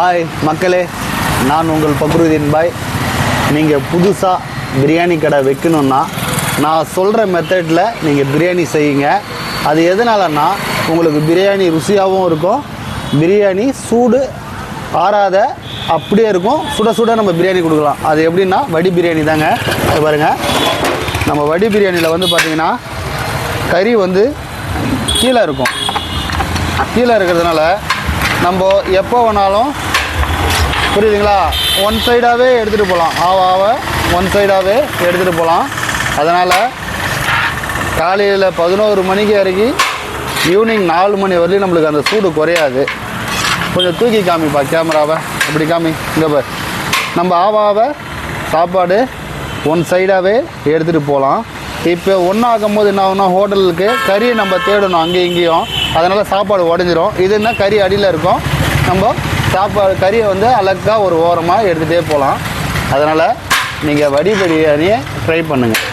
Hi மக்களே, நான் உங்கள் பக்ருதீன் பாய். நீங்கள் புதுசாக பிரியாணி கடை வைக்கணுன்னா நான் சொல்கிற மெத்தடில் நீங்கள் பிரியாணி செய்யுங்க. அது எதனாலன்னா உங்களுக்கு பிரியாணி ருசியாகவும் இருக்கும், பிரியாணி சூடு ஆறாத அப்படியே இருக்கும், சுட சுட நம்ம பிரியாணி கொடுக்கலாம். அது எப்படின்னா வடி பிரியாணி தாங்க. அது பாருங்கள், நம்ம வடி பிரியாணியில் வந்து பார்த்திங்கன்னா கறி வந்து கீழே இருக்கும். கீழே இருக்கிறதுனால நம்ம எப்போ வேணாலும், புரியுதுங்களா, ஒன் சைடாகவே எடுத்துகிட்டு போகலாம். ஆவாவை ஒன் சைடாகவே எடுத்துகிட்டு போகலாம். அதனால் காலையில் 11 மணிக்கு இறக்கி ஈவினிங் 4 மணி வரலையும் நம்மளுக்கு அந்த சூடு குறையாது. கொஞ்சம் தூக்கி காமிப்பா கேமராவை, அப்படி காமி. இங்கே பார், நம்ம ஆவாவை சாப்பாடு ஒன் சைடாகவே எடுத்துகிட்டு போகலாம். இப்போ ஒன்றாக்கும் போது என்ன ஆகுனா, ஹோட்டலுக்கு கறியை நம்ம தேடணும் அங்கேயும் இங்கேயும், அதனால் சாப்பாடு உடஞ்சிரும். இதுன்னா கறி அடியில் இருக்கும், நம்ம சாப்பாடு கறியை வந்து அழகாக ஒரு ஓரமாக எடுத்துகிட்டே போகலாம். அதனால் நீங்கள் வடி பிரியாணியை ட்ரை பண்ணுங்கள்.